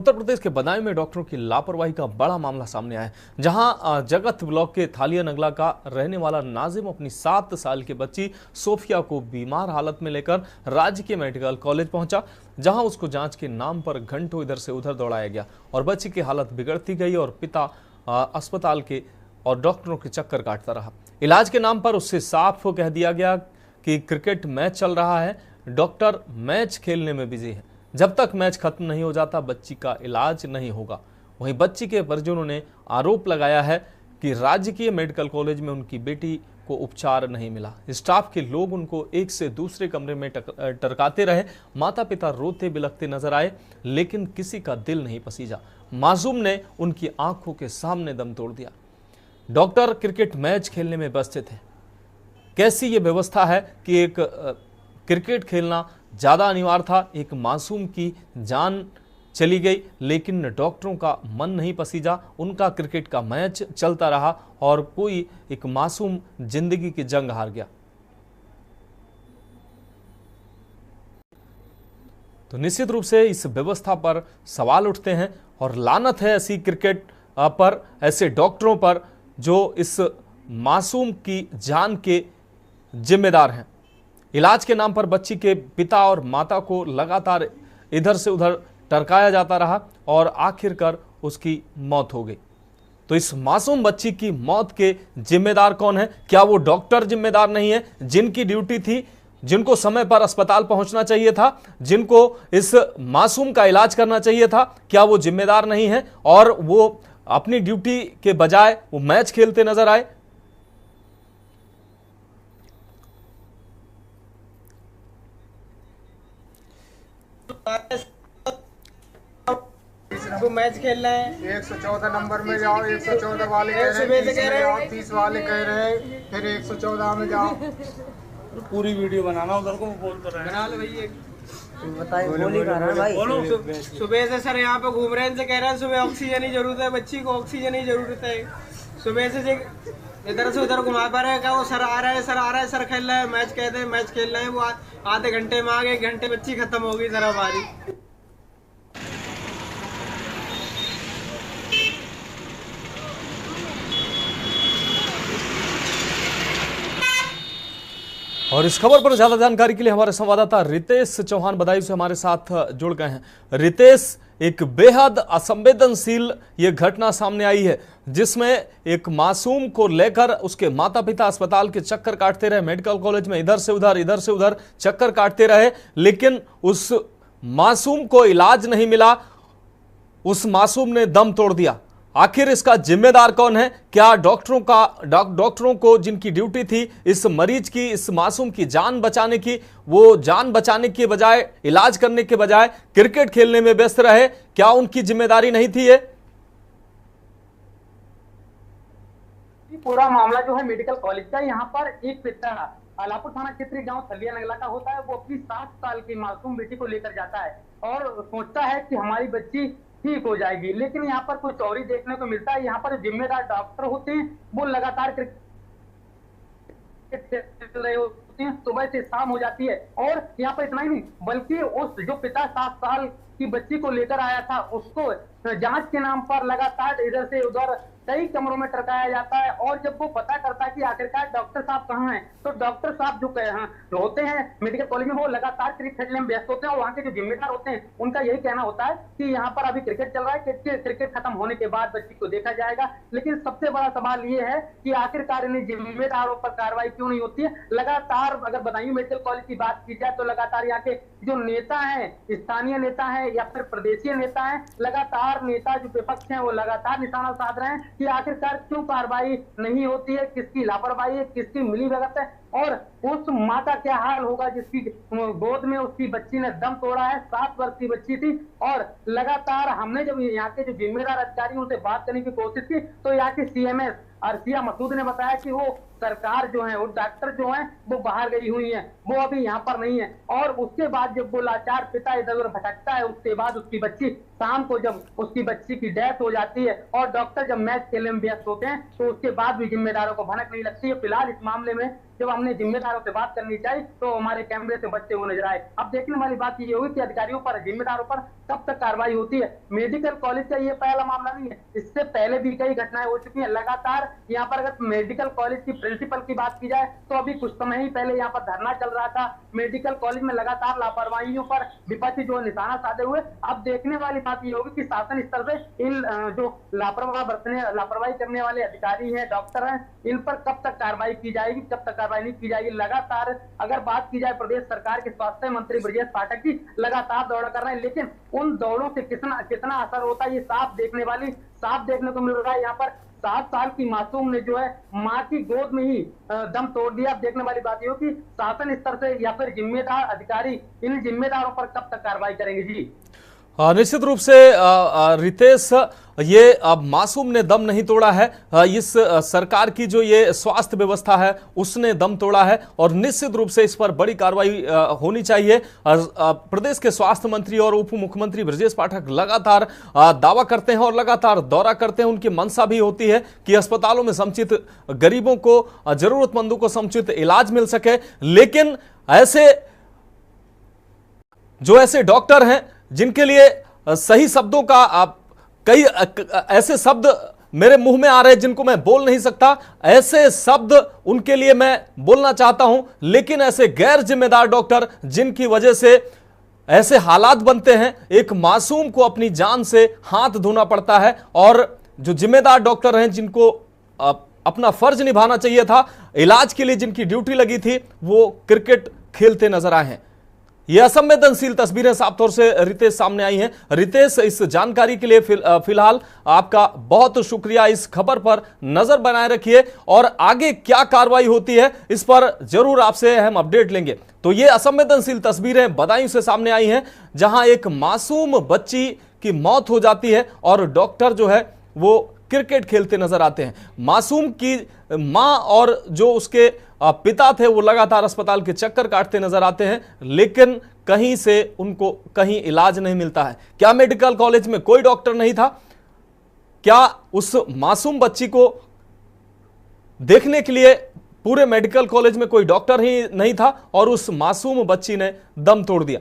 उत्तर प्रदेश के बदायूं में डॉक्टरों की लापरवाही का बड़ा मामला सामने आया है, जहां जगत ब्लॉक के थालिया नगला का रहने वाला नाजिम अपनी 7 साल की बच्ची सोफिया को बीमार हालत में लेकर राजकीय मेडिकल कॉलेज पहुंचा, जहां उसको जांच के नाम पर घंटों इधर से उधर दौड़ाया गया और बच्ची की हालत बिगड़ती गई और पिता अस्पताल के और डॉक्टरों के चक्कर काटता रहा। इलाज के नाम पर उससे साफ कह दिया गया कि क्रिकेट मैच चल रहा है, डॉक्टर मैच खेलने में बिजी है, जब तक मैच खत्म नहीं हो जाता बच्ची का इलाज नहीं होगा। वहीं बच्ची के परिजनों ने आरोप लगाया है कि राजकीय मेडिकल कॉलेज में उनकी बेटी को उपचार नहीं मिला। स्टाफ के लोग उनको एक से दूसरे कमरे में टरकाते रहे। माता पिता रोते बिलखते नजर आए, लेकिन किसी का दिल नहीं पसीजा। मासूम ने उनकी आंखों के सामने दम तोड़ दिया। डॉक्टर क्रिकेट मैच खेलने में व्यस्त थे। कैसी ये व्यवस्था है कि एक क्रिकेट खेलना ज्यादा अनिवार्य था, एक मासूम की जान चली गई, लेकिन डॉक्टरों का मन नहीं पसीजा। उनका क्रिकेट का मैच चलता रहा और कोई एक मासूम जिंदगी की जंग हार गया। तो निश्चित रूप से इस व्यवस्था पर सवाल उठते हैं और लानत है ऐसी क्रिकेट पर, ऐसे डॉक्टरों पर जो इस मासूम की जान के जिम्मेदार हैं। इलाज के नाम पर बच्ची के पिता और माता को लगातार इधर से उधर टरकाया जाता रहा और आखिरकार उसकी मौत हो गई। तो इस मासूम बच्ची की मौत के जिम्मेदार कौन है? क्या वो डॉक्टर जिम्मेदार नहीं है जिनकी ड्यूटी थी, जिनको समय पर अस्पताल पहुंचना चाहिए था, जिनको इस मासूम का इलाज करना चाहिए था? क्या वो जिम्मेदार नहीं है और वो अपनी ड्यूटी के बजाय वो मैच खेलते नजर आए? वो मैच खेलना है। 114 नंबर में जाओ, 114 वाले कह रहे हैं, 30 वाले कह रहे हैं, फिर 114 में जाओ। पूरी वीडियो बनाना, उधर को बोल तो रहे हैं। बना लो भाई। बताइए, बोली कर रहा है भाई। बोलो। सुबह से सर यहाँ पे घूम रहे हैं, इनसे कह रहे हैं सुबह ऑक्सीजन की जरूरत है, बच्ची को ऑक्सीजन की जरूरत है। सुबह से इधर से उधर घुमा पा रहे हैं, क्या वो सर आ रहा है, सर आ रहा है, सर खेल रहा है, मैच कहते हैं, मैच खेल रहे हैं। वो आधे घंटे में आ गए, 1 घंटे बच्ची खत्म हो गई सर हमारी। और इस खबर पर ज्यादा जानकारी के लिए हमारे संवाददाता रितेश चौहान बदायूं से हमारे साथ जुड़ गए हैं। रितेश, एक बेहद असंवेदनशील ये घटना सामने आई है, जिसमें एक मासूम को लेकर उसके माता पिता अस्पताल के चक्कर काटते रहे, मेडिकल कॉलेज में इधर से उधर चक्कर काटते रहे, लेकिन उस मासूम को इलाज नहीं मिला। उस मासूम ने दम तोड़ दिया। आखिर इसका जिम्मेदार कौन है? क्या डॉक्टरों को जिनकी ड्यूटी थी इस मरीज की, इस मासूम की जान बचाने की, वो जान बचाने के बजाय, इलाज करने के बजाय क्रिकेट खेलने में व्यस्त रहे? क्या उनकी जिम्मेदारी नहीं थी ये? पूरा मामला जो है मेडिकल कॉलेज का, यहाँ पर एक पिता आलापुर थाना क्षेत्र गांव थलिया नगला का होता है। वो अपनी 7 साल की मासूम बेटी को लेकर जाता है और सोचता है कि हमारी बच्ची ठीक हो जाएगी, लेकिन यहाँ पर कुछ और ही देखने को मिलता है। यहाँ पर जिम्मेदार डॉक्टर होते हैं, वो लगातार क्रिकेट खेल रहे होते हैं, सुबह से शाम हो जाती है। और यहाँ पर इतना ही नहीं, बल्कि उस जो पिता 7 साल की बच्ची को लेकर आया था, उसको जांच के नाम पर लगातार इधर से उधर कई कमरों में टरकाया जाता है। और जब वो पता करता है कि आखिरकार डॉक्टर साहब कहाँ हैं, तो डॉक्टर साहब जो होते हैं मेडिकल कॉलेज में, वो लगातार क्रिकेट खेलने में व्यस्त होते हैं। और वहाँ के जो जिम्मेदार होते हैं, उनका यही कहना होता है कि यहाँ पर अभी क्रिकेट चल रहा है, क्रिकेट खत्म होने के बाद बच्ची को देखा जाएगा। लेकिन सबसे बड़ा सवाल ये है कि आखिरकार इन जिम्मेदारों पर कार्रवाई क्यों नहीं होती है? लगातार अगर बदायूं मेडिकल कॉलेज की बात की जाए तो लगातार यहाँ के जो नेता हैं, स्थानीय नेता हैं या फिर प्रदेशीय नेता हैं, लगातार नेता जो विपक्ष हैं वो लगातार निशाना साध रहे हैं कि आखिरकार क्यों कार्रवाई नहीं होती है, किसकी लापरवाही है, किसकी मिलीभगत है। और उस माँ का क्या हाल होगा जिसकी गोद में उसकी बच्ची ने दम तोड़ा है। 7 वर्ष की बच्ची थी। और लगातार हमने जब यहाँ के जो जिम्मेदार अधिकारी उनसे बात करने की कोशिश की, तो यहाँ की CMS अर्शिया मसूद ने बताया कि वो सरकार जो है, वो डॉक्टर जो है, वो बाहर गई हुई है, वो अभी यहाँ पर नहीं है। और उसके बाद जब वो लाचार पिता इधर उधर भटकता है, उसके बाद उसकी बच्ची शाम को जब उसकी बच्ची की डेथ हो जाती है और डॉक्टर जब मैच खेलने में व्यस्त होते हैं तो उसके बाद भी जिम्मेदारों को भनक नहीं लगती है। फिलहाल इस मामले में जब हमने जिम्मेदारों से बात करनी चाहिए तो हमारे कैमरे से बचते हुए नजर आए। अब देखने वाली बात ये होगी कि अधिकारियों पर, जिम्मेदारों पर कब तक कार्रवाई होती है। मेडिकल कॉलेज का ये पहला मामला नहीं है, इससे पहले भी कई घटनाएं हो चुकी हैं। लगातार यहाँ पर अगर मेडिकल कॉलेज की प्रिंसिपल की बात की जाए तो अभी कुछ समय ही पहले यहाँ पर धरना चल रहा था। मेडिकल कॉलेज में लगातार लापरवाहियों पर विपक्षी जो निशाना साधे हुए। अब देखने वाली बात ये होगी कि शासन स्तर से इन जो लापरवाही करने वाले अधिकारी हैं, डॉक्टर हैं, इन पर कब तक कार्रवाई की जाएगी, कब तक कार्रवाई नहीं की जाएगी। लगातार अगर बात की जाए प्रदेश सरकार के स्वास्थ्य मंत्री ब्रजेश पाठक की, लगातार दौड़ कर रहे हैं, लेकिन उन दौड़ों से कितना असर होता है ये साफ देखने को मिल रहा है। यहाँ पर 7 साल की मासूम ने जो है मां की गोद में ही दम तोड़ दिया। अब देखने वाली बात ये हो कि शासन स्तर से या फिर जिम्मेदार अधिकारी इन जिम्मेदारों पर कब तक कार्रवाई करेंगे। जी निश्चित रूप से रितेश, ये मासूम ने दम नहीं तोड़ा है, इस सरकार की जो ये स्वास्थ्य व्यवस्था है उसने दम तोड़ा है और निश्चित रूप से इस पर बड़ी कार्रवाई होनी चाहिए। प्रदेश के स्वास्थ्य मंत्री और उप मुख्यमंत्री ब्रजेश पाठक लगातार दावा करते हैं और लगातार दौरा करते हैं। उनकी मंशा भी होती है कि अस्पतालों में समुचित गरीबों को, जरूरतमंदों को समुचित इलाज मिल सके, लेकिन ऐसे डॉक्टर हैं जिनके लिए सही शब्दों का कई ऐसे शब्द मेरे मुंह में आ रहे हैं जिनको मैं बोल नहीं सकता, ऐसे शब्द उनके लिए मैं बोलना चाहता हूं, लेकिन ऐसे गैर जिम्मेदार डॉक्टर जिनकी वजह से ऐसे हालात बनते हैं, एक मासूम को अपनी जान से हाथ धोना पड़ता है, और जो जिम्मेदार डॉक्टर हैं जिनको अपना फर्ज निभाना चाहिए था, इलाज के लिए जिनकी ड्यूटी लगी थी, वो क्रिकेट खेलते नजर आए हैं। यह असंवेदनशील तस्वीरें साफ तौर से रितेश सामने आई हैं। रितेश, इस जानकारी के लिए फिलहाल आपका बहुत शुक्रिया। इस खबर पर नजर बनाए रखिए और आगे क्या कार्रवाई होती है इस पर जरूर आपसे हम अपडेट लेंगे। तो ये असंवेदनशील तस्वीरें बदायूं से सामने आई हैं जहां एक मासूम बच्ची की मौत हो जाती है और डॉक्टर जो है वो क्रिकेट खेलते नजर आते हैं। मासूम की मां और जो उसके पिता थे वो लगातार अस्पताल के चक्कर काटते नजर आते हैं, लेकिन कहीं से उनको कहीं इलाज नहीं मिलता है। क्या मेडिकल कॉलेज में कोई डॉक्टर नहीं था? क्या उस मासूम बच्ची को देखने के लिए पूरे मेडिकल कॉलेज में कोई डॉक्टर ही नहीं था और उस मासूम बच्ची ने दम तोड़ दिया?